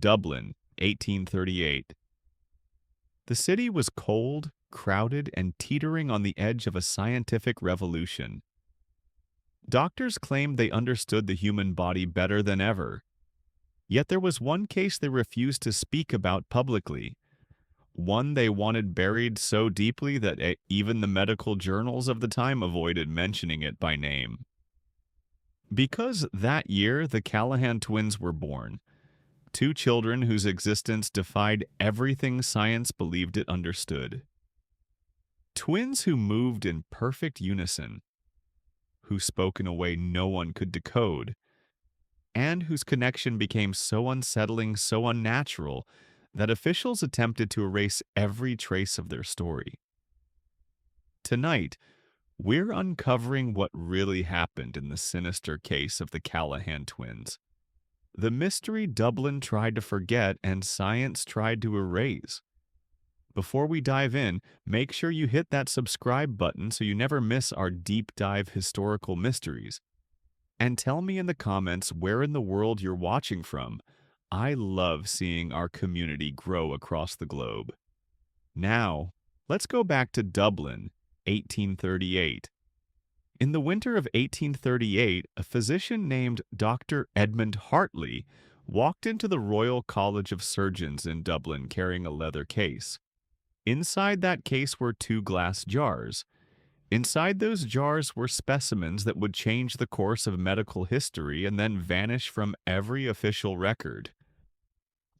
Dublin, 1838. The city was cold, crowded, and teetering on the edge of a scientific revolution. Doctors claimed they understood the human body better than ever. Yet there was one case they refused to speak about publicly, one they wanted buried so deeply that even the medical journals of the time avoided mentioning it by name. Because that year the Callahan twins were born, two children whose existence defied everything science believed it understood. Twins who moved in perfect unison, who spoke in a way no one could decode, and whose connection became so unsettling, so unnatural, that officials attempted to erase every trace of their story. Tonight, we're uncovering what really happened in the sinister case of the Callahan twins. The mystery Dublin tried to forget and science tried to erase. Before we dive in, make sure you hit that subscribe button so you never miss our deep dive historical mysteries. And tell me in the comments where in the world you're watching from. I love seeing our community grow across the globe. Now, let's go back to Dublin, 1838. In the winter of 1838, a physician named Dr. Edmund Hartley walked into the Royal College of Surgeons in Dublin carrying a leather case. Inside that case were two glass jars. Inside those jars were specimens that would change the course of medical history and then vanish from every official record.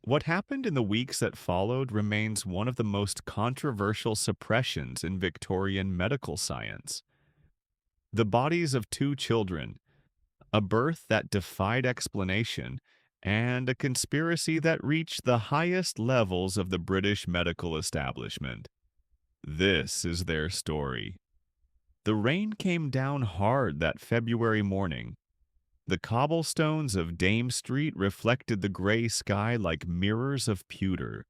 What happened in the weeks that followed remains one of the most controversial suppressions in Victorian medical science. The bodies of two children, a birth that defied explanation, and a conspiracy that reached the highest levels of the British medical establishment. This is their story. The rain came down hard that February morning. The cobblestones of Dame Street reflected the gray sky like mirrors of pewter.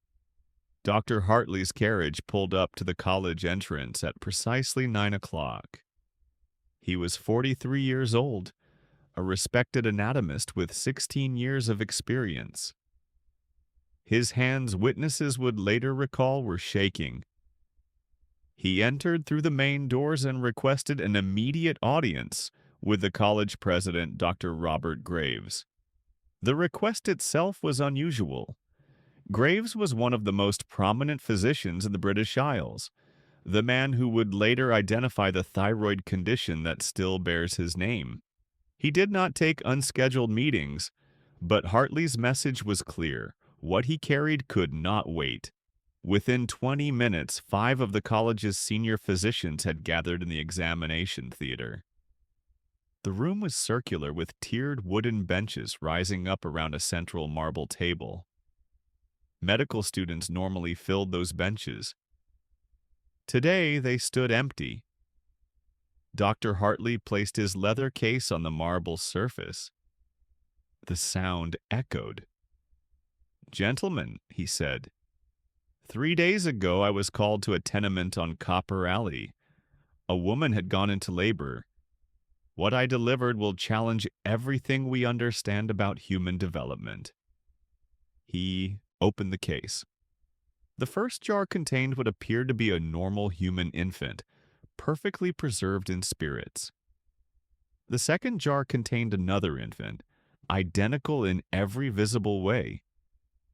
Dr. Hartley's carriage pulled up to the college entrance at precisely 9 o'clock. He was 43 years old, a respected anatomist with 16 years of experience. His hands, witnesses would later recall, were shaking. He entered through the main doors and requested an immediate audience with the college president, Dr. Robert Graves. The request itself was unusual. Graves was one of the most prominent physicians in the British Isles, the man who would later identify the thyroid condition that still bears his name. He did not take unscheduled meetings, but Hartley's message was clear. What he carried could not wait. Within 20 minutes, 5 of the college's senior physicians had gathered in the examination theater. The room was circular with tiered wooden benches rising up around a central marble table. Medical students normally filled those benches. Today, they stood empty. Dr. Hartley placed his leather case on the marble surface. The sound echoed. "Gentlemen," he said, "3 days ago I was called to a tenement on Copper Alley. A woman had gone into labor. What I delivered will challenge everything we understand about human development." He opened the case. The first jar contained what appeared to be a normal human infant, perfectly preserved in spirits. The second jar contained another infant, identical in every visible way.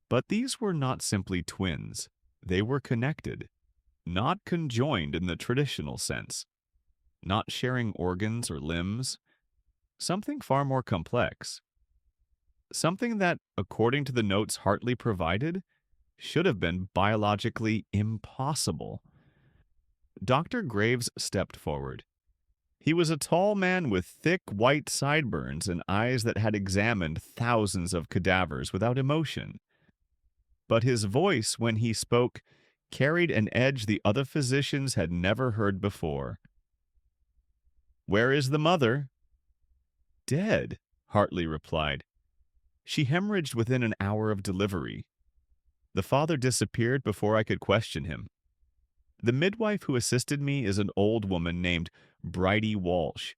But these were not simply twins. They were connected, not conjoined in the traditional sense, not sharing organs or limbs, something far more complex. Something that, according to the notes Hartley provided, should have been biologically impossible. Dr. Graves stepped forward. He was a tall man with thick white sideburns and eyes that had examined thousands of cadavers without emotion. But his voice, when he spoke, carried an edge the other physicians had never heard before. "Where is the mother?" "Dead," Hartley replied. "She hemorrhaged within an hour of delivery. The father disappeared before I could question him. The midwife who assisted me is an old woman named Bridie Walsh.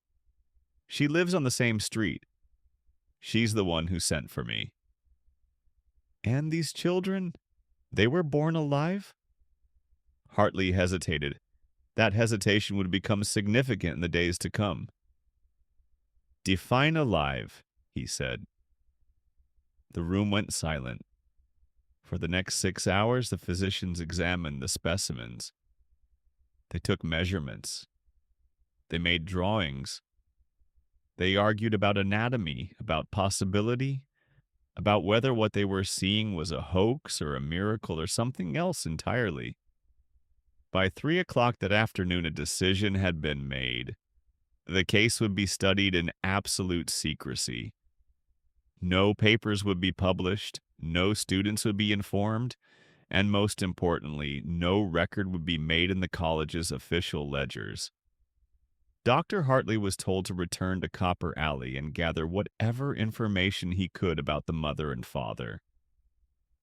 She lives on the same street. She's the one who sent for me." And these children, they were born alive? Hartley hesitated. That hesitation would become significant in the days to come. "Define alive," he said. The room went silent. For the next 6 hours, the physicians examined the specimens. They took measurements. They made drawings. They argued about anatomy, about possibility, about whether what they were seeing was a hoax or a miracle or something else entirely. By 3 o'clock that afternoon, a decision had been made. The case would be studied in absolute secrecy. No papers would be published, no students would be informed, and most importantly, no record would be made in the college's official ledgers. Dr. Hartley was told to return to Copper Alley and gather whatever information he could about the mother and father.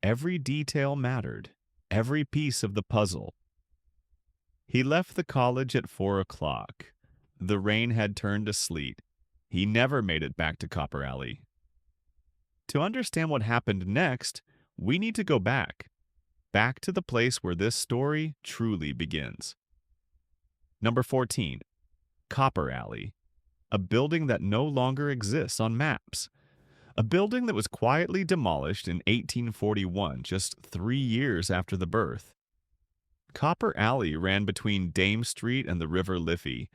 Every detail mattered, every piece of the puzzle. He left the college at 4 o'clock. The rain had turned to sleet. He never made it back to Copper Alley. To understand what happened next, we need to go back to the place where this story truly begins. Number 14, Copper Alley, a building that no longer exists on maps. A building that was quietly demolished in 1841, just 3 years after the birth. Copper Alley ran between Dame Street and the River Liffey,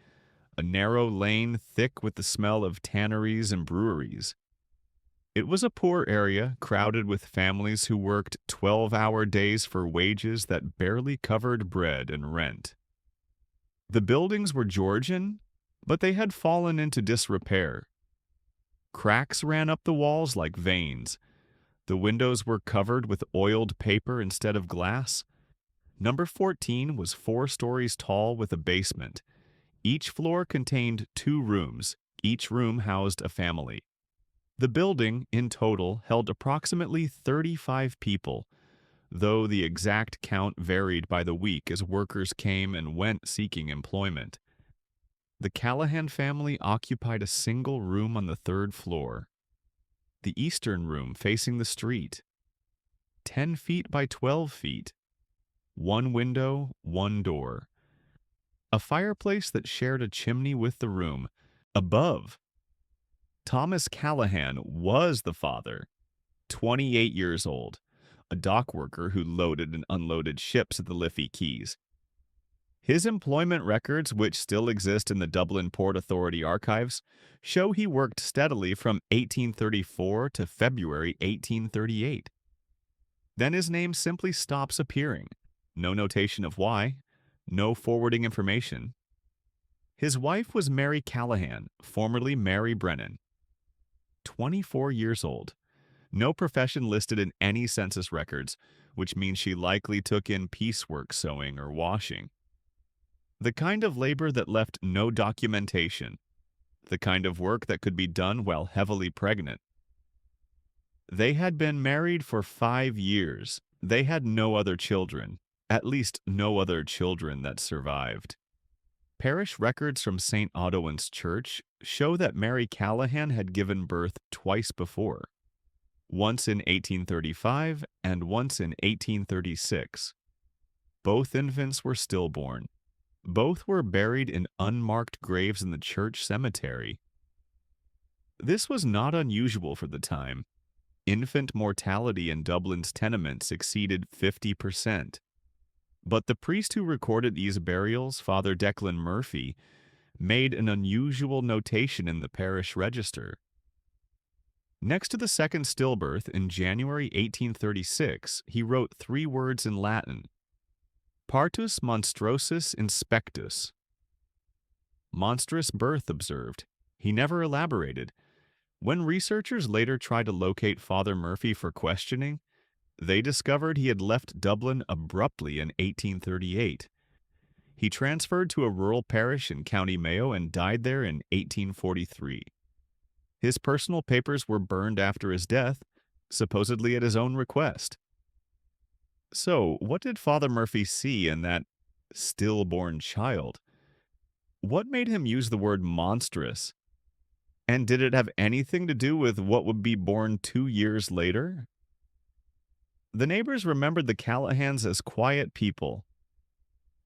a narrow lane thick with the smell of tanneries and breweries. It was a poor area, crowded with families who worked 12-hour days for wages that barely covered bread and rent. The buildings were Georgian, but they had fallen into disrepair. Cracks ran up the walls like veins. The windows were covered with oiled paper instead of glass. Number 14 was 4 stories tall with a basement. Each floor contained 2 rooms. Each room housed a family. The building, in total, held approximately 35 people, though the exact count varied by the week as workers came and went seeking employment. The Callahan family occupied a single room on the 3rd floor, the eastern room facing the street, 10 feet by 12 feet, 1 window, 1 door, a fireplace that shared a chimney with the room. Above, Thomas Callahan was the father, 28 years old, a dock worker who loaded and unloaded ships at the Liffey Quays. His employment records, which still exist in the Dublin Port Authority archives, show he worked steadily from 1834 to February 1838. Then his name simply stops appearing. No notation of why, no forwarding information. His wife was Mary Callahan, formerly Mary Brennan, 24 years old. No profession listed in any census records, which means she likely took in piecework sewing or washing. The kind of labor that left no documentation. The kind of work that could be done while heavily pregnant. They had been married for 5 years. They had no other children, at least no other children that survived. Parish records from St. Audouin's Church show that Mary Callahan had given birth twice before, once in 1835 and once in 1836. Both infants were stillborn. Both were buried in unmarked graves in the church cemetery. This was not unusual for the time. Infant mortality in Dublin's tenements exceeded 50%. But the priest who recorded these burials, Father Declan Murphy, made an unusual notation in the parish register. Next to the second stillbirth in January 1836, he wrote 3 words in Latin: Partus monstrosus inspectus. Monstrous birth observed. He never elaborated. When researchers later tried to locate Father Murphy for questioning, they discovered he had left Dublin abruptly in 1838. He transferred to a rural parish in County Mayo and died there in 1843. His personal papers were burned after his death, supposedly at his own request. So, what did Father Murphy see in that stillborn child? What made him use the word monstrous? And did it have anything to do with what would be born 2 years later? The neighbors remembered the Callahans as quiet people.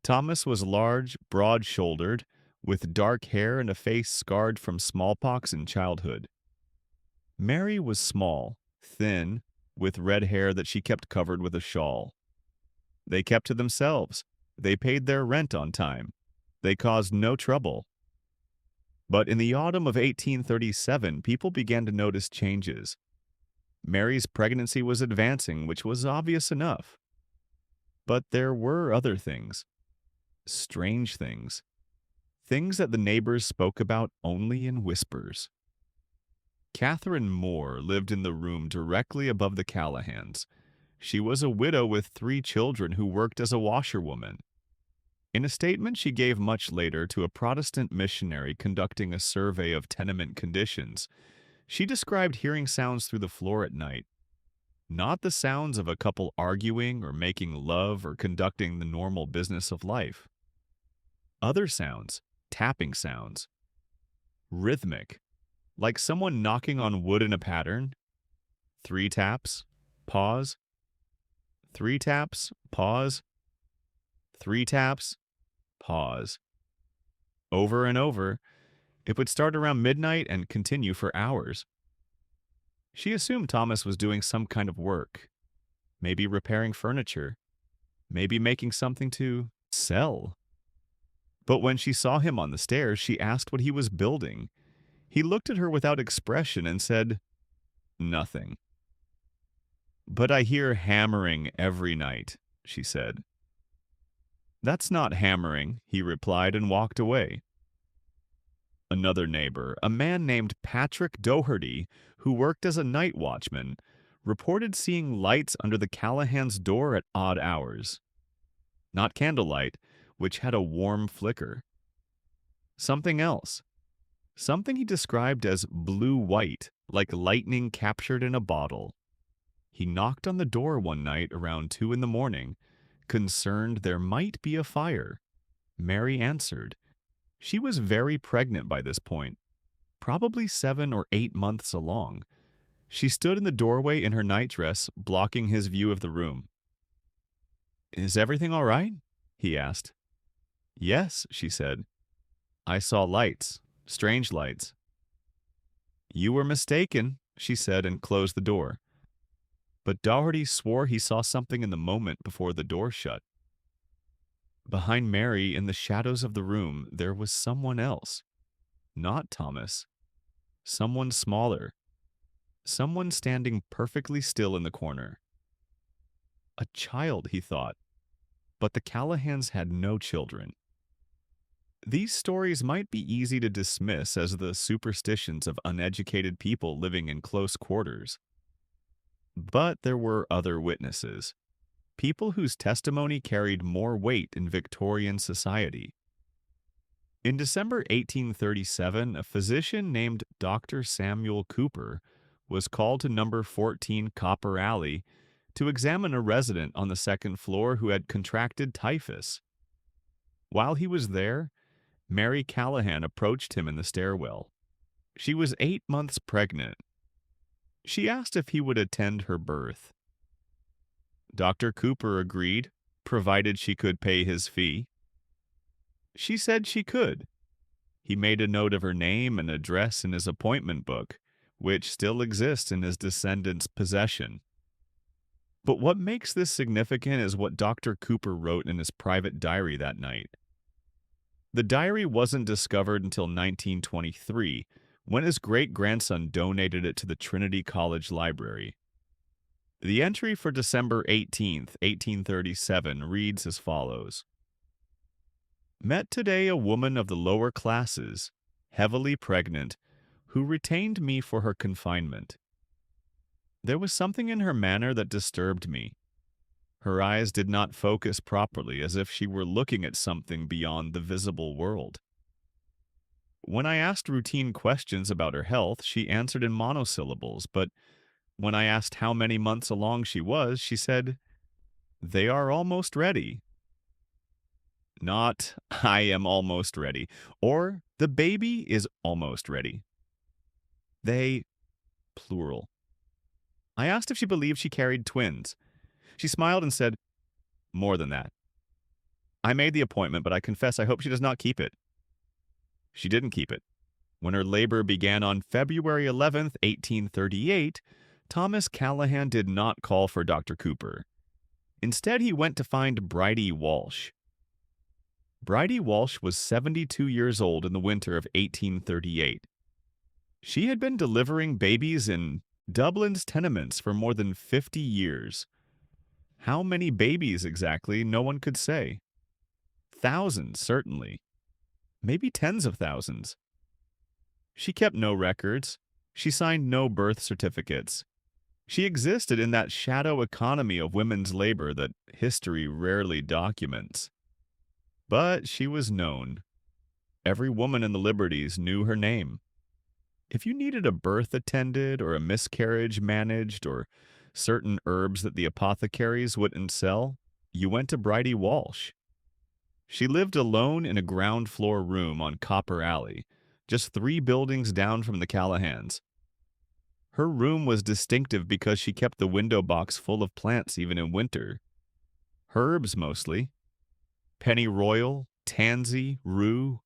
Thomas was large, broad-shouldered, with dark hair and a face scarred from smallpox in childhood. Mary was small, thin, with red hair that she kept covered with a shawl. They kept to themselves. They paid their rent on time. They caused no trouble. But in the autumn of 1837, people began to notice changes. Mary's pregnancy was advancing, which was obvious enough. But there were other things, strange things, things that the neighbors spoke about only in whispers. Catherine Moore lived in the room directly above the Callahans. She was a widow with 3 children who worked as a washerwoman. In a statement she gave much later to a Protestant missionary conducting a survey of tenement conditions, she described hearing sounds through the floor at night. Not the sounds of a couple arguing or making love or conducting the normal business of life. Other sounds, tapping sounds, rhythmic, like someone knocking on wood in a pattern. 3 taps, pause. 3 taps, pause. 3 taps, pause. Over and over, it would start around midnight and continue for hours. She assumed Thomas was doing some kind of work, maybe repairing furniture, maybe making something to sell. But when she saw him on the stairs, she asked what he was building. He looked at her without expression and said, "Nothing." "But I hear hammering every night," she said. "That's not hammering," he replied and walked away. Another neighbor, a man named Patrick Doherty, who worked as a night watchman, reported seeing lights under the Callahans' door at odd hours. Not candlelight, which had a warm flicker. Something else. Something he described as blue-white, like lightning captured in a bottle. He knocked on the door one night around 2 in the morning, concerned there might be a fire. Mary answered. She was very pregnant by this point, probably 7 or 8 months along. She stood in the doorway in her nightdress, blocking his view of the room. "Is everything all right?" he asked. "Yes," she said. "I saw lights, strange lights." "You were mistaken," she said and closed the door. But Doherty swore he saw something in the moment before the door shut. Behind Mary, in the shadows of the room, there was someone else. Not Thomas. Someone smaller. Someone standing perfectly still in the corner. A child, he thought. But the Callahans had no children. These stories might be easy to dismiss as the superstitions of uneducated people living in close quarters. But there were other witnesses. People whose testimony carried more weight in Victorian society. In December 1837, a physician named Dr. Samuel Cooper was called to number 14 Copper Alley to examine a resident on the 2nd floor who had contracted typhus. While he was there, Mary Callahan approached him in the stairwell. She was 8 months pregnant. She asked if he would attend her birth. Dr. Cooper agreed, provided she could pay his fee. She said she could. He made a note of her name and address in his appointment book, which still exists in his descendants' possession. But what makes this significant is what Dr. Cooper wrote in his private diary that night. The diary wasn't discovered until 1923, when his great-grandson donated it to the Trinity College Library. The entry for December 18, 1837 reads as follows. Met today a woman of the lower classes, heavily pregnant, who retained me for her confinement. There was something in her manner that disturbed me. Her eyes did not focus properly, as if she were looking at something beyond the visible world. When I asked routine questions about her health, she answered in monosyllables, but when I asked how many months along she was, she said, "They are almost ready." Not, "I am almost ready," or "the baby is almost ready." They, plural. I asked if she believed she carried twins. She smiled and said, "More than that. I made the appointment, but I confess I hope she does not keep it." She didn't keep it. When her labor began on February 11th, 1838, Thomas Callahan did not call for Dr. Cooper. Instead, he went to find Bridie Walsh. Bridie Walsh was 72 years old in the winter of 1838. She had been delivering babies in Dublin's tenements for more than 50 years. How many babies exactly, no one could say. Thousands, certainly. Maybe tens of thousands. She kept no records. She signed no birth certificates. She existed in that shadow economy of women's labor that history rarely documents. But she was known. Every woman in the Liberties knew her name. If you needed a birth attended or a miscarriage managed or certain herbs that the apothecaries wouldn't sell, you went to Bridie Walsh. She lived alone in a ground floor room on Copper Alley, just 3 buildings down from the Callahans. Her room was distinctive because she kept the window box full of plants even in winter. Herbs mostly. Pennyroyal, tansy, rue.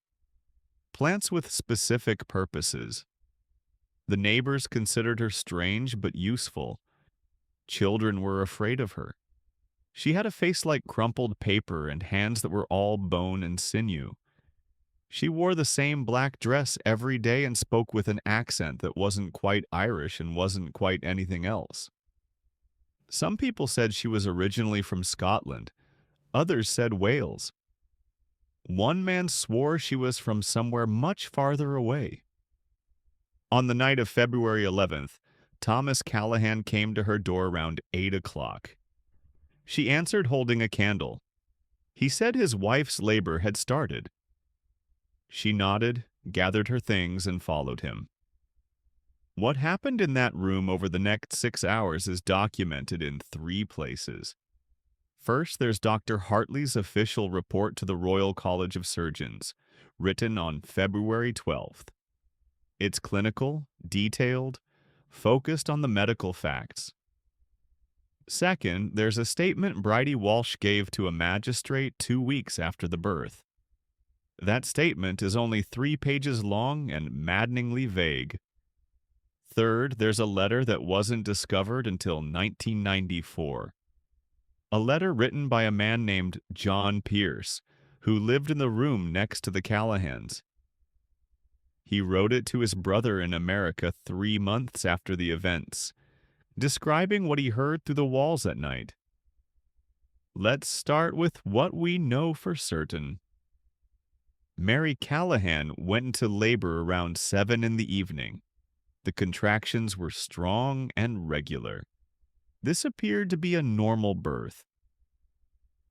Plants with specific purposes. The neighbors considered her strange but useful. Children were afraid of her. She had a face like crumpled paper and hands that were all bone and sinew. She wore the same black dress every day and spoke with an accent that wasn't quite Irish and wasn't quite anything else. Some people said she was originally from Scotland. Others said Wales. One man swore she was from somewhere much farther away. On the night of February 11th, Thomas Callahan came to her door around 8 o'clock. She answered holding a candle. He said his wife's labor had started. She nodded, gathered her things, and followed him. What happened in that room over the next 6 hours is documented in 3 places. First, there's Dr. Hartley's official report to the Royal College of Surgeons, written on February 12th. It's clinical, detailed, focused on the medical facts. Second, there's a statement Bridie Walsh gave to a magistrate 2 weeks after the birth. That statement is only 3 pages long and maddeningly vague. Third, there's a letter that wasn't discovered until 1994. A letter written by a man named John Pierce, who lived in the room next to the Callahans. He wrote it to his brother in America 3 months after the events, describing what he heard through the walls at night. Let's start with what we know for certain. Mary Callahan went into labor around 7 in the evening. The contractions were strong and regular. This appeared to be a normal birth.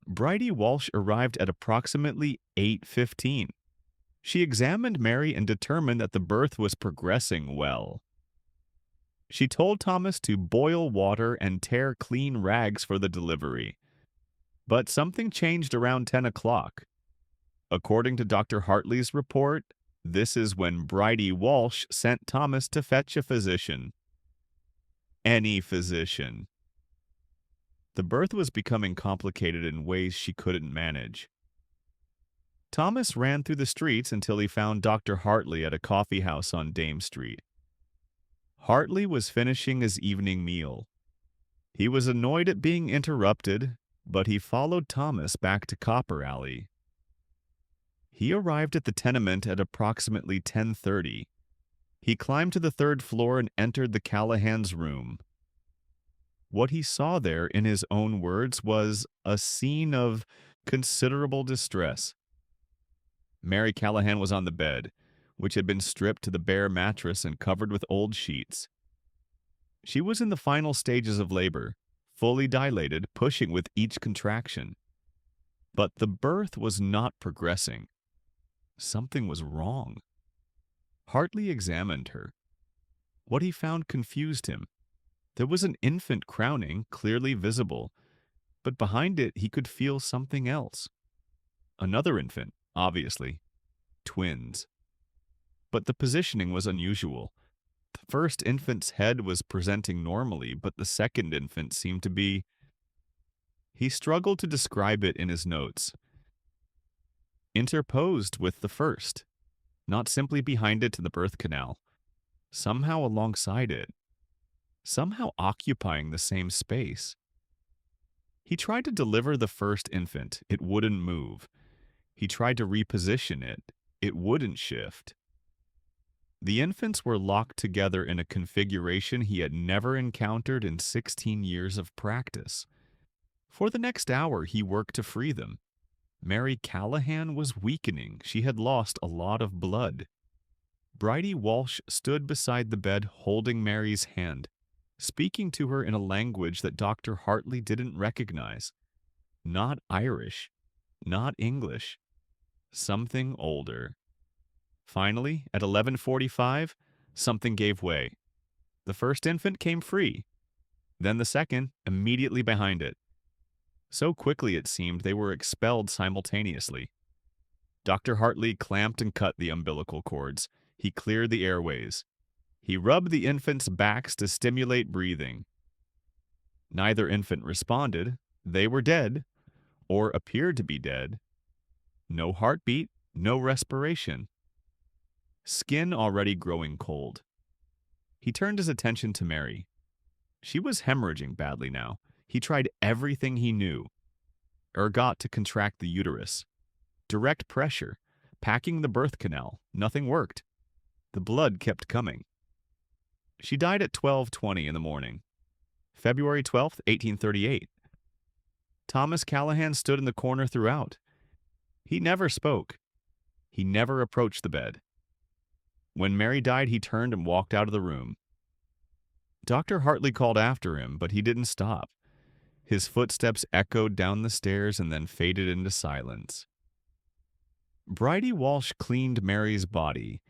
Bridie Walsh arrived at approximately 8:15. She examined Mary and determined that the birth was progressing well. She told Thomas to boil water and tear clean rags for the delivery. But something changed around 10 o'clock. According to Dr. Hartley's report, this is when Bridie Walsh sent Thomas to fetch a physician. Any physician. The birth was becoming complicated in ways she couldn't manage. Thomas ran through the streets until he found Dr. Hartley at a coffee house on Dame Street. Hartley was finishing his evening meal. He was annoyed at being interrupted, but he followed Thomas back to Copper Alley. He arrived at the tenement at approximately 10:30. He climbed to the 3rd floor and entered the Callahans' room. What he saw there, in his own words, was a scene of considerable distress. Mary Callahan was on the bed, which had been stripped to the bare mattress and covered with old sheets. She was in the final stages of labor, fully dilated, pushing with each contraction. But the birth was not progressing. Something was wrong. Hartley examined her. What he found confused him. There was an infant crowning, clearly visible, but behind it he could feel something else. Another infant, obviously. Twins. But the positioning was unusual. The first infant's head was presenting normally, but the second infant seemed to be He struggled to describe it in his notes. Interposed with the first, not simply behind it to the birth canal, somehow alongside it, somehow occupying the same space. He tried to deliver the first infant. It wouldn't move. He tried to reposition it. It wouldn't shift. The infants were locked together in a configuration he had never encountered in 16 years of practice. For the next hour, he worked to free them. Mary Callahan was weakening. She had lost a lot of blood. Bridie Walsh stood beside the bed holding Mary's hand, speaking to her in a language that Dr. Hartley didn't recognize. Not Irish, not English, something older. Finally, at 11:45, something gave way. The first infant came free, then the second immediately behind it. So quickly it seemed they were expelled simultaneously. Dr. Hartley clamped and cut the umbilical cords. He cleared the airways. He rubbed the infants' backs to stimulate breathing. Neither infant responded. They were dead, or appeared to be dead. No heartbeat, no respiration. Skin already growing cold. He turned his attention to Mary. She was hemorrhaging badly now. He tried everything he knew. Ergot to contract the uterus. Direct pressure. Packing the birth canal. Nothing worked. The blood kept coming. She died at 12:20 in the morning. February 12th, 1838. Thomas Callahan stood in the corner throughout. He never spoke. He never approached the bed. When Mary died, he turned and walked out of the room. Dr. Hartley called after him, but he didn't stop. His footsteps echoed down the stairs and then faded into silence. Bridie Walsh cleaned Mary's body.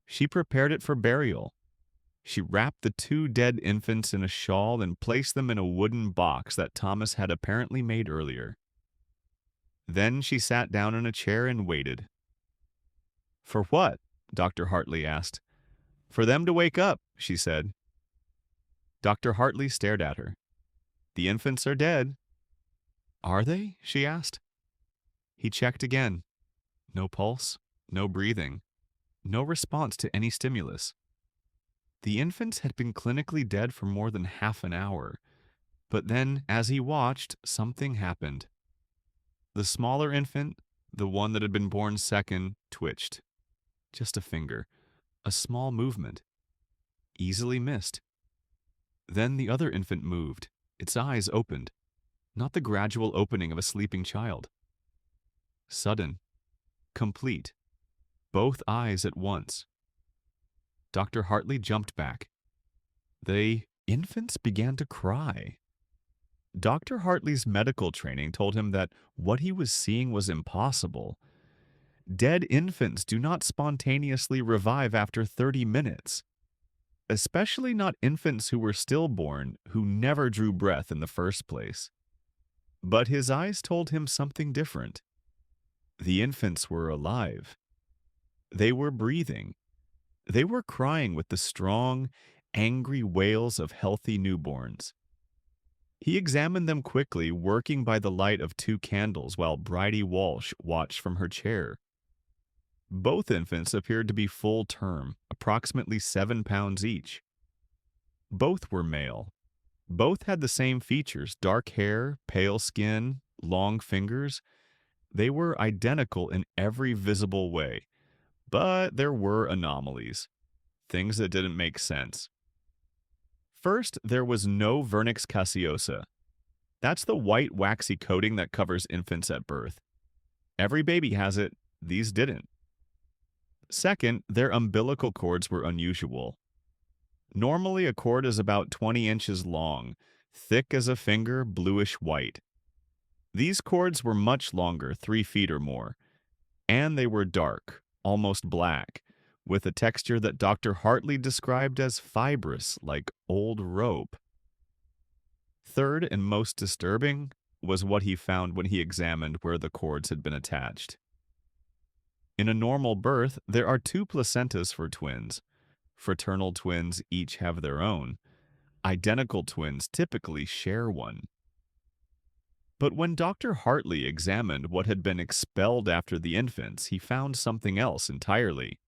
She prepared it for burial. She wrapped the two dead infants in a shawl and placed them in a wooden box that Thomas had apparently made earlier. Then she sat down in a chair and waited. "For what?" Dr. Hartley asked. "For them to wake up," she said. Dr. Hartley stared at her. "The infants are dead." "Are they?" she asked. He checked again. No pulse, no breathing, no response to any stimulus. The infants had been clinically dead for more than half an hour, but then, as he watched, something happened. The smaller infant, the one that had been born second, twitched. Just a finger, a small movement, easily missed. Then the other infant moved, its eyes opened, not the gradual opening of a sleeping child. Sudden, complete, both eyes at once. Dr. Hartley jumped back. The infants began to cry. Dr. Hartley's medical training told him that what he was seeing was impossible. Dead infants do not spontaneously revive after 30 minutes, especially not infants who were stillborn, who never drew breath in the first place. But his eyes told him something different. The infants were alive. They were breathing. They were crying with the strong, angry wails of healthy newborns. He examined them quickly, working by the light of 2 candles while Bridie Walsh watched from her chair. Both infants appeared to be full term, approximately 7 pounds each. Both were male. Both had the same features: dark hair, pale skin, long fingers. They were identical in every visible way. But there were anomalies, things that didn't make sense. First, there was no vernix caseosa. That's the white waxy coating that covers infants at birth. Every baby has it, these didn't. Second, their umbilical cords were unusual. Normally, a cord is about 20 inches long, thick as a finger, bluish white. These cords were much longer, 3 feet or more, and they were dark, almost black, with a texture that Dr. Hartley described as fibrous, like old rope. Third, and most disturbing, was what he found when he examined where the cords had been attached. In a normal birth, there are 2 placentas for twins. Fraternal twins each have their own. Identical twins typically share one. But when Dr. Hartley examined what had been expelled after the infants, he found something else entirely.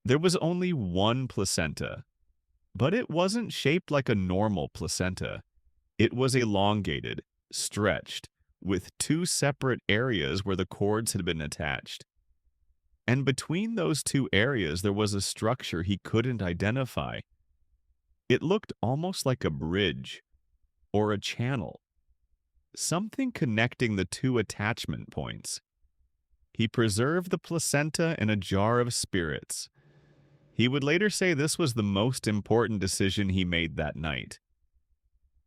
There was only one placenta, but it wasn't shaped like a normal placenta. It was elongated, stretched, with two separate areas where the cords had been attached. And between those two areas there was a structure he couldn't identify. It looked almost like a bridge or a channel, something connecting the two attachment points. He preserved the placenta in a jar of spirits. He would later say this was the most important decision he made that night.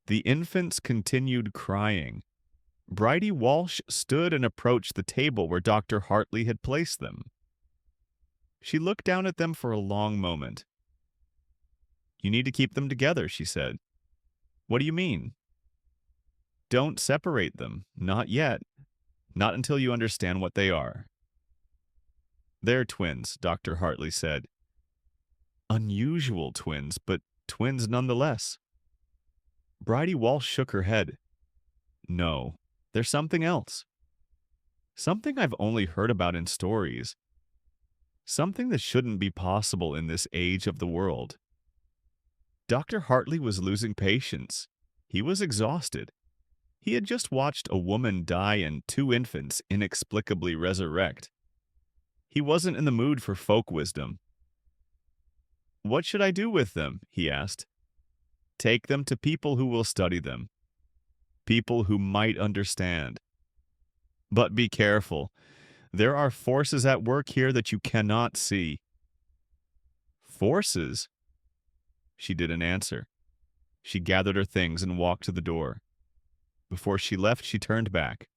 The infants continued crying. Bridie Walsh stood and approached the table where Dr. Hartley had placed them. She looked down at them for a long moment. "You need to keep them together," she said. "What do you mean?" "Don't separate them. Not yet. Not until you understand what they are." "They're twins," Dr. Hartley said. "Unusual twins, but twins nonetheless." Bridie Walsh shook her head. "No, there's something else. Something I've only heard about in stories. Something that shouldn't be possible in this age of the world." Dr. Hartley was losing patience. He was exhausted. He had just watched a woman die and two infants inexplicably resurrect. He wasn't in the mood for folk wisdom. "What should I do with them?" he asked. "Take them to people who will study them. People who might understand. But be careful. There are forces at work here that you cannot see." "Forces?" She didn't answer. She gathered her things and walked to the door. Before she left, she turned back.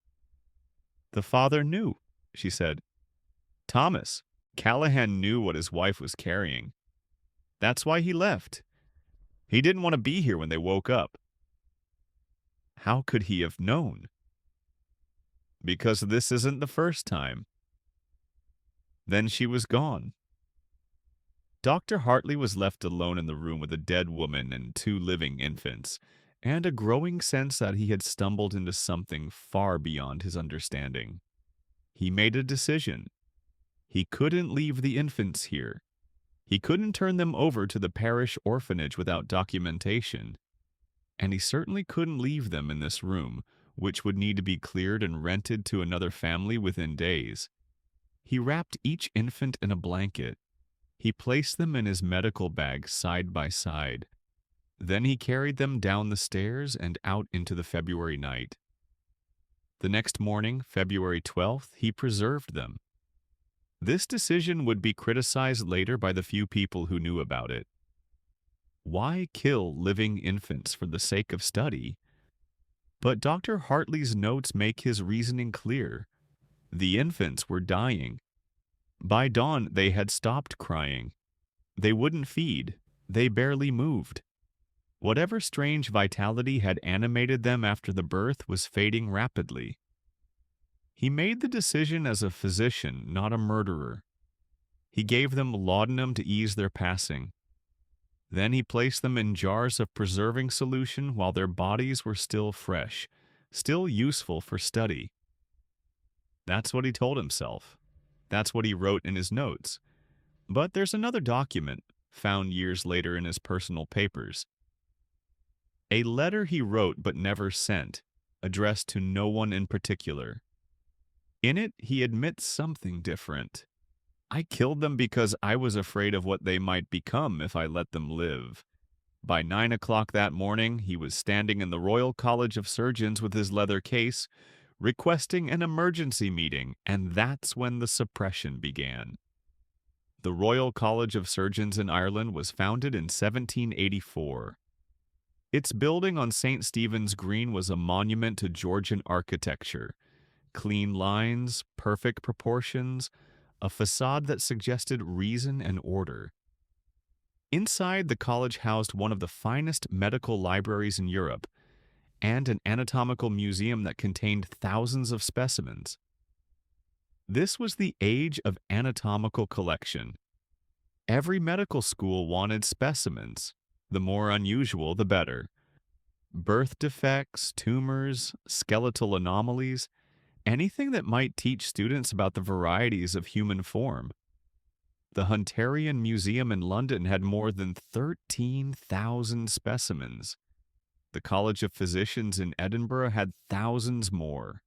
"The father knew," she said. "Thomas, Callahan knew what his wife was carrying. That's why he left. He didn't want to be here when they woke up." "How could he have known?" "Because this isn't the first time." Then she was gone. Dr. Hartley was left alone in the room with a dead woman and two living infants, and a growing sense that he had stumbled into something far beyond his understanding. He made a decision. He couldn't leave the infants here. He couldn't turn them over to the parish orphanage without documentation. And he certainly couldn't leave them in this room, which would need to be cleared and rented to another family within days. He wrapped each infant in a blanket. He placed them in his medical bag side by side. Then he carried them down the stairs and out into the February night. The next morning, February 12th, he preserved them. This decision would be criticized later by the few people who knew about it. Why kill living infants for the sake of study? But Dr. Hartley's notes make his reasoning clear. The infants were dying. By dawn, they had stopped crying. They wouldn't feed. They barely moved. Whatever strange vitality had animated them after the birth was fading rapidly. He made the decision as a physician, not a murderer. He gave them laudanum to ease their passing. Then he placed them in jars of preserving solution while their bodies were still fresh, still useful for study. That's what he told himself. That's what he wrote in his notes. But there's another document, found years later in his personal papers. A letter he wrote but never sent, addressed to no one in particular. In it, he admits something different. "I killed them because I was afraid of what they might become if I let them live." By 9 o'clock that morning, he was standing in the Royal College of Surgeons with his leather case, requesting an emergency meeting, and that's when the suppression began. The Royal College of Surgeons in Ireland was founded in 1784. Its building on St. Stephen's Green was a monument to Georgian architecture. Clean lines, perfect proportions, a facade that suggested reason and order. Inside, the college housed one of the finest medical libraries in Europe, and an anatomical museum that contained thousands of specimens. This was the age of anatomical collection. Every medical school wanted specimens. The more unusual, the better. Birth defects, tumors, skeletal anomalies, anything that might teach students about the varieties of human form. The Hunterian Museum in London had more than 13,000 specimens. The College of Physicians in Edinburgh had thousands more.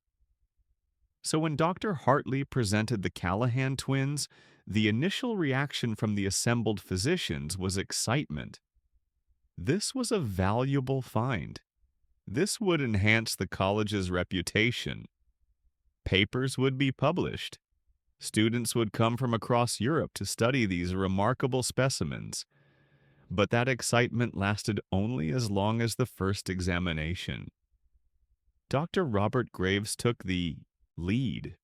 So when Dr. Hartley presented the Callahan twins, the initial reaction from the assembled physicians was excitement. This was a valuable find. This would enhance the college's reputation. Papers would be published. Students would come from across Europe to study these remarkable specimens. But that excitement lasted only as long as the first examination. Dr. Robert Graves took the lead.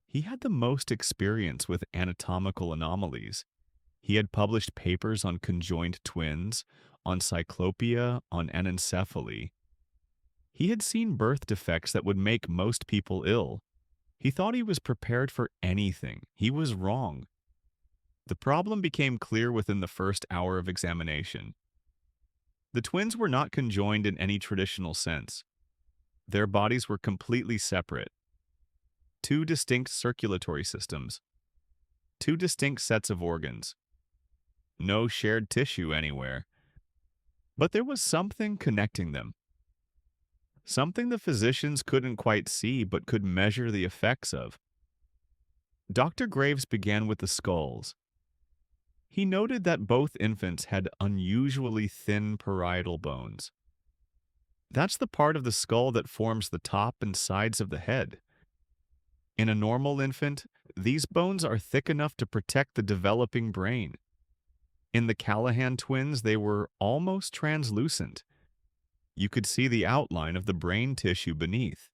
He had the most experience with anatomical anomalies. He had published papers on conjoined twins, on cyclopia, on anencephaly. He had seen birth defects that would make most people ill. He thought he was prepared for anything. He was wrong. The problem became clear within the first hour of examination. The twins were not conjoined in any traditional sense. Their bodies were completely separate. Two distinct circulatory systems. Two distinct sets of organs. No shared tissue anywhere. But there was something connecting them. Something the physicians couldn't quite see but could measure the effects of. Dr. Graves began with the skulls. He noted that both infants had unusually thin parietal bones. That's the part of the skull that forms the top and sides of the head. In a normal infant, these bones are thick enough to protect the developing brain. In the Callahan twins, they were almost translucent. You could see the outline of the brain tissue beneath.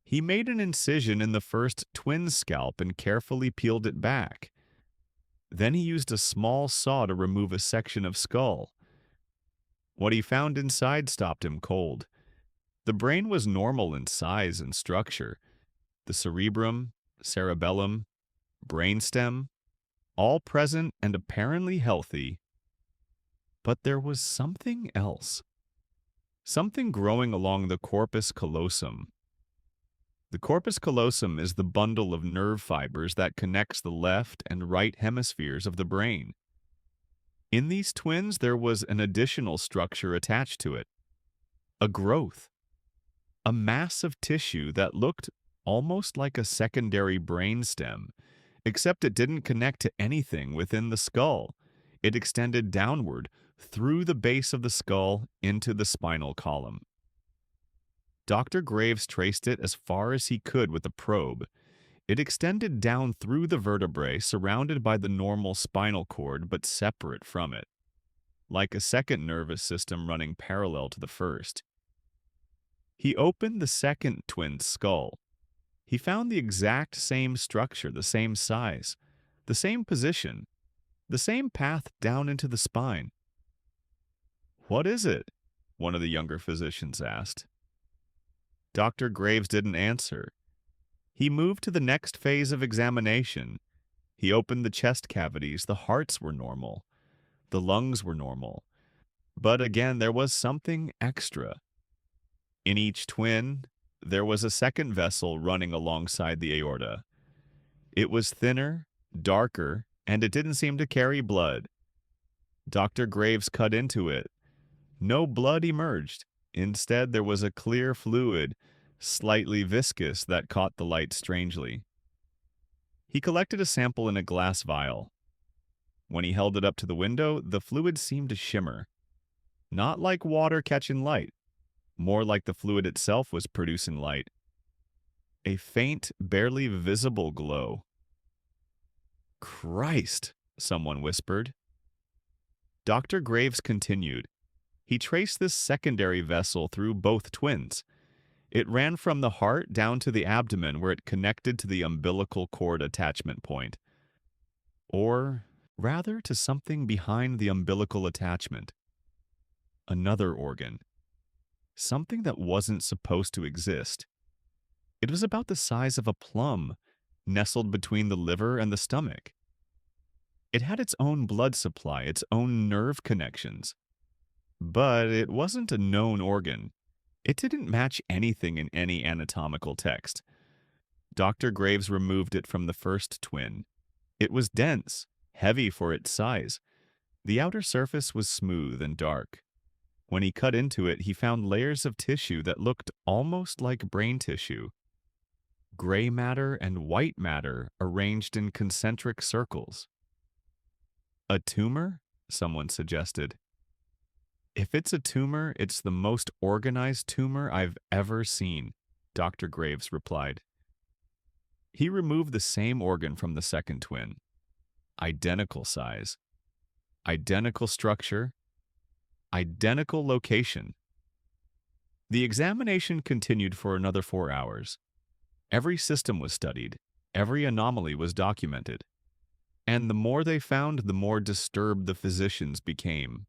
He made an incision in the first twin's scalp and carefully peeled it back. Then he used a small saw to remove a section of skull. What he found inside stopped him cold. The brain was normal in size and structure. The cerebrum, cerebellum, brainstem, all present and apparently healthy. But there was something else. Something growing along the corpus callosum. The corpus callosum is the bundle of nerve fibers that connects the left and right hemispheres of the brain. In these twins, there was an additional structure attached to it. A growth. A mass of tissue that looked almost like a secondary brainstem, except it didn't connect to anything within the skull. It extended downward through the base of the skull into the spinal column. Dr. Graves traced it as far as he could with a probe. It extended down through the vertebrae, surrounded by the normal spinal cord, but separate from it, like a second nervous system running parallel to the first. He opened the second twin's skull. He found the exact same structure, the same size, the same position, the same path down into the spine. "What is it?" one of the younger physicians asked. Dr. Graves didn't answer. He moved to the next phase of examination. He opened the chest cavities. The hearts were normal. The lungs were normal. But again, there was something extra. In each twin, there was a second vessel running alongside the aorta. It was thinner, darker, and it didn't seem to carry blood. Dr. Graves cut into it. No blood emerged. Instead, there was a clear fluid, slightly viscous, that caught the light strangely. He collected a sample in a glass vial. When he held it up to the window, the fluid seemed to shimmer. Not like water catching light, more like the fluid itself was producing light. A faint, barely visible glow. "Christ," someone whispered. Dr. Graves continued. He traced this secondary vessel through both twins. It ran from the heart down to the abdomen where it connected to the umbilical cord attachment point. Or, rather, to something behind the umbilical attachment. Another organ. Something that wasn't supposed to exist. It was about the size of a plum, nestled between the liver and the stomach. It had its own blood supply, its own nerve connections. But it wasn't a known organ. It didn't match anything in any anatomical text. Dr. Graves removed it from the first twin. It was dense, heavy for its size. The outer surface was smooth and dark. When he cut into it, he found layers of tissue that looked almost like brain tissue. Gray matter and white matter arranged in concentric circles. A tumor? Someone suggested. If it's a tumor, it's the most organized tumor I've ever seen, Dr. Graves replied. He removed the same organ from the second twin. Identical size, identical structure, identical location. The examination continued for another 4 hours. Every system was studied, every anomaly was documented. And the more they found, the more disturbed the physicians became.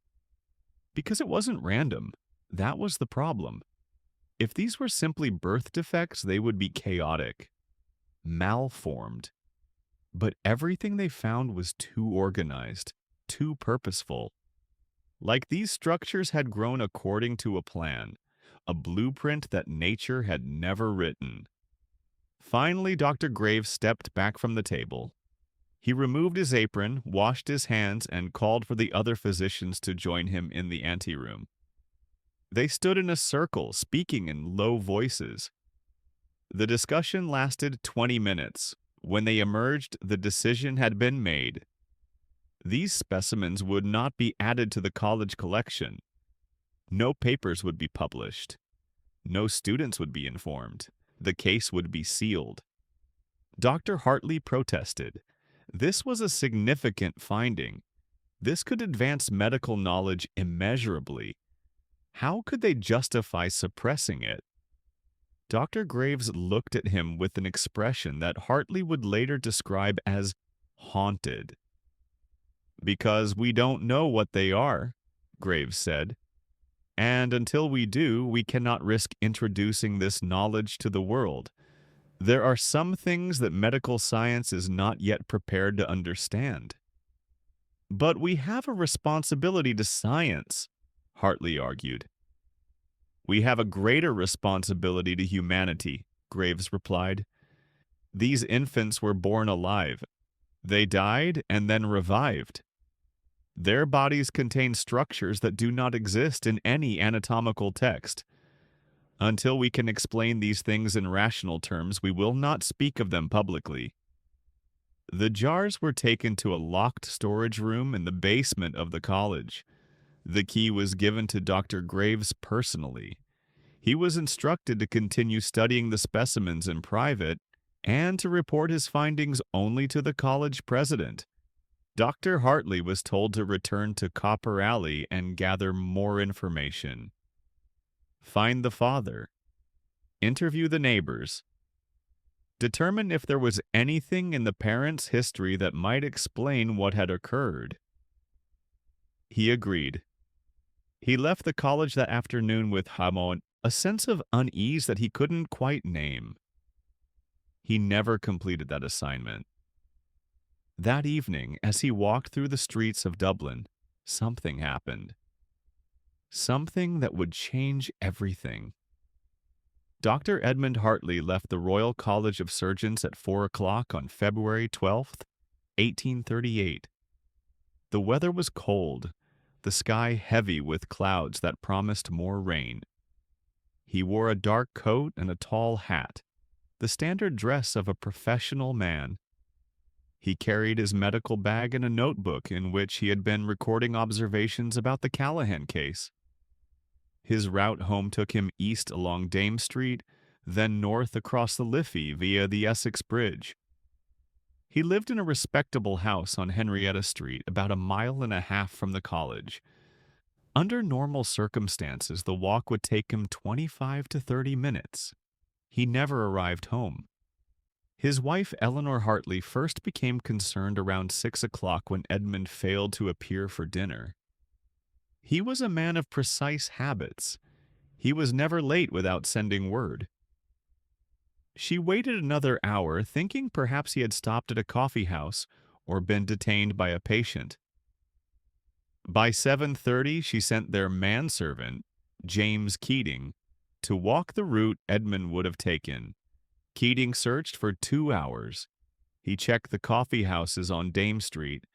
Because it wasn't random. That was the problem. If these were simply birth defects, they would be chaotic, malformed. But everything they found was too organized, too purposeful. Like these structures had grown according to a plan, a blueprint that nature had never written. Finally, Dr. Graves stepped back from the table. He removed his apron, washed his hands, and called for the other physicians to join him in the anteroom. They stood in a circle, speaking in low voices. The discussion lasted 20 minutes. When they emerged, the decision had been made. These specimens would not be added to the college collection. No papers would be published. No students would be informed. The case would be sealed. Dr. Hartley protested. This was a significant finding. This could advance medical knowledge immeasurably. How could they justify suppressing it? Dr. Graves looked at him with an expression that Hartley would later describe as haunted. Because we don't know what they are, Graves said. And until we do, we cannot risk introducing this knowledge to the world. There are some things that medical science is not yet prepared to understand. But we have a responsibility to science, Hartley argued. We have a greater responsibility to humanity, Graves replied. These infants were born alive. They died and then revived. Their bodies contain structures that do not exist in any anatomical text. Until we can explain these things in rational terms, we will not speak of them publicly. The jars were taken to a locked storage room in the basement of the college. The key was given to Dr. Graves personally. He was instructed to continue studying the specimens in private and to report his findings only to the college president. Dr. Hartley was told to return to Copper Alley and gather more information. Find the father. Interview the neighbors. Determine if there was anything in the parents' history that might explain what had occurred. He agreed. He left the college that afternoon with Hamon, a sense of unease that he couldn't quite name. He never completed that assignment. That evening, as he walked through the streets of Dublin, something happened. Something that would change everything. Dr. Edmund Hartley left the Royal College of Surgeons at 4 o'clock on February 12th, 1838. The weather was cold, the sky heavy with clouds that promised more rain. He wore a dark coat and a tall hat, the standard dress of a professional man. He carried his medical bag and a notebook in which he had been recording observations about the Callahan case. His route home took him east along Dame Street, then north across the Liffey via the Essex Bridge. He lived in a respectable house on Henrietta Street, about 1.5 miles from the college. Under normal circumstances, the walk would take him 25 to 30 minutes. He never arrived home. His wife, Eleanor Hartley, first became concerned around 6 o'clock when Edmund failed to appear for dinner. He was a man of precise habits. He was never late without sending word. She waited another hour, thinking perhaps he had stopped at a coffee house or been detained by a patient. By 7:30, she sent their manservant, James Keating, to walk the route Edmund would have taken. Keating searched for 2 hours. He checked the coffee houses on Dame Street.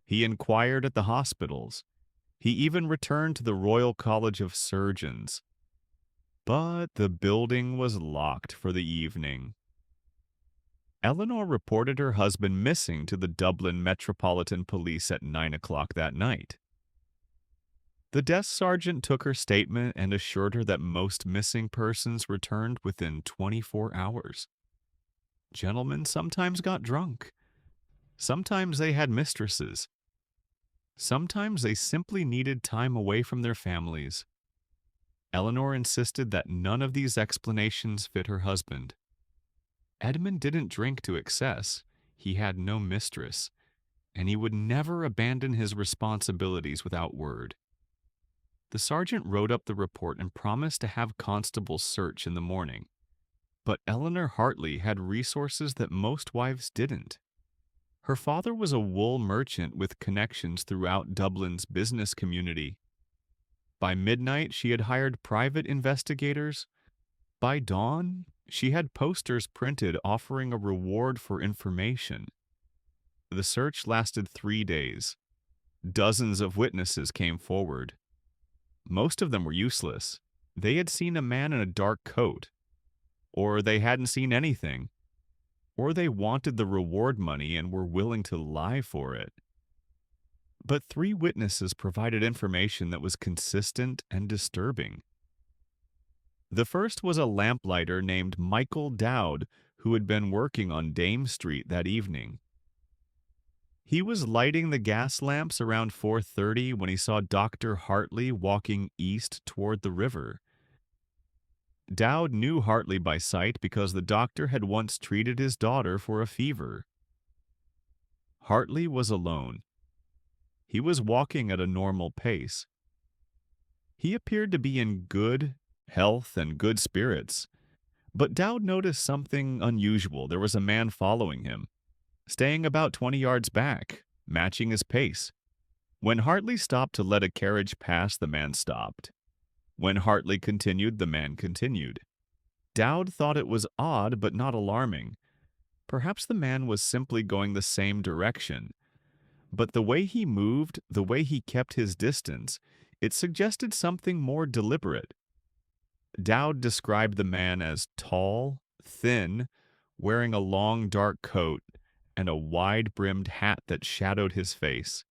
He inquired at the hospitals. He even returned to the Royal College of Surgeons. But the building was locked for the evening. Eleanor reported her husband missing to the Dublin Metropolitan Police at 9 o'clock that night. The desk sergeant took her statement and assured her that most missing persons returned within 24 hours. Gentlemen sometimes got drunk. Sometimes they had mistresses. Sometimes they simply needed time away from their families. Eleanor insisted that none of these explanations fit her husband. Edmund didn't drink to excess. He had no mistress, and he would never abandon his responsibilities without word. The sergeant wrote up the report and promised to have constables search in the morning. But Eleanor Hartley had resources that most wives didn't. Her father was a wool merchant with connections throughout Dublin's business community. By midnight, she had hired private investigators. By dawn, she had posters printed offering a reward for information. The search lasted 3 days. Dozens of witnesses came forward. Most of them were useless. They had seen a man in a dark coat, or they hadn't seen anything, or they wanted the reward money and were willing to lie for it. But 3 witnesses provided information that was consistent and disturbing. The first was a lamplighter named Michael Dowd, who had been working on Dame Street that evening. He was lighting the gas lamps around 4:30 when he saw Dr. Hartley walking east toward the river. Dowd knew Hartley by sight because the doctor had once treated his daughter for a fever. Hartley was alone. He was walking at a normal pace. He appeared to be in good health and good spirits. But Dowd noticed something unusual. There was a man following him, staying about 20 yards back, matching his pace. When Hartley stopped to let a carriage pass, the man stopped. When Hartley continued, the man continued. Dowd thought it was odd but not alarming. Perhaps the man was simply going the same direction. But the way he moved, the way he kept his distance, it suggested something more deliberate. Dowd described the man as tall, thin, wearing a long dark coat and a wide-brimmed hat that shadowed his face.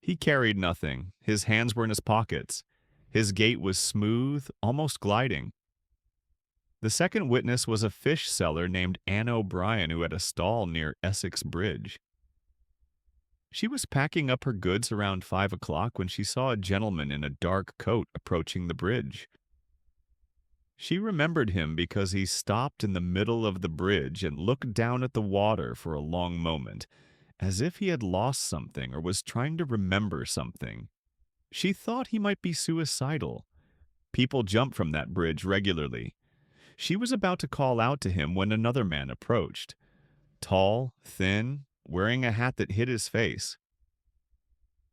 He carried nothing. His hands were in his pockets. His gait was smooth, almost gliding. The second witness was a fish seller named Anne O'Brien who had a stall near Essex Bridge. She was packing up her goods around 5 o'clock when she saw a gentleman in a dark coat approaching the bridge. She remembered him because he stopped in the middle of the bridge and looked down at the water for a long moment, as if he had lost something or was trying to remember something. She thought he might be suicidal. People jump from that bridge regularly. She was about to call out to him when another man approached. Tall, thin, wearing a hat that hid his face.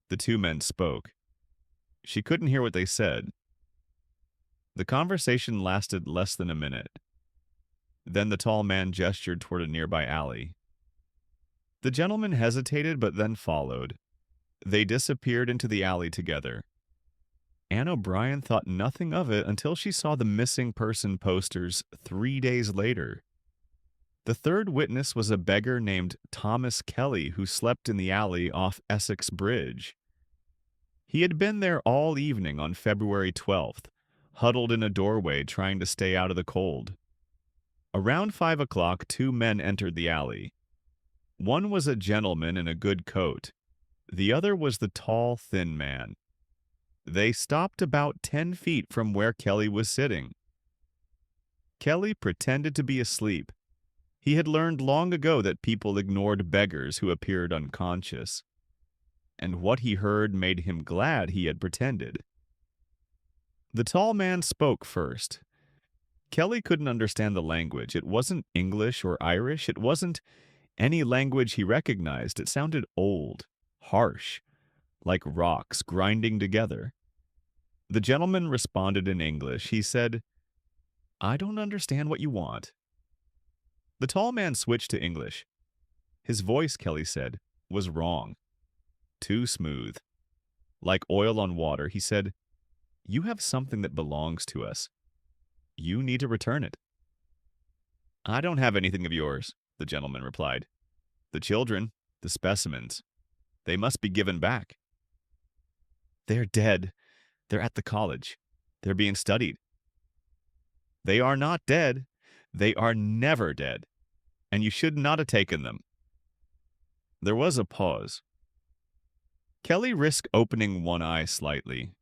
The 2 men spoke. She couldn't hear what they said. The conversation lasted less than a minute. Then the tall man gestured toward a nearby alley. The gentleman hesitated but then followed. They disappeared into the alley together. Anne O'Brien thought nothing of it until she saw the missing person posters 3 days later. The third witness was a beggar named Thomas Kelly who slept in the alley off Essex Bridge. He had been there all evening on February 12th, huddled in a doorway trying to stay out of the cold. Around 5 o'clock, 2 men entered the alley. One was a gentleman in a good coat. The other was the tall, thin man. They stopped about 10 feet from where Kelly was sitting. Kelly pretended to be asleep. He had learned long ago that people ignored beggars who appeared unconscious. And what he heard made him glad he had pretended. The tall man spoke first. Kelly couldn't understand the language. It wasn't English or Irish. It wasn't any language he recognized. It sounded old, harsh, like rocks grinding together. The gentleman responded in English. He said, "I don't understand what you want." The tall man switched to English. His voice, Kelly said, was wrong. Too smooth. Like oil on water, he said, "You have something that belongs to us. You need to return it." "I don't have anything of yours," the gentleman replied. "The children, the specimens, they must be given back." "They're dead. They're at the college. They're being studied." "They are not dead. They are never dead. And you should not have taken them." There was a pause. Kelly risked opening one eye slightly.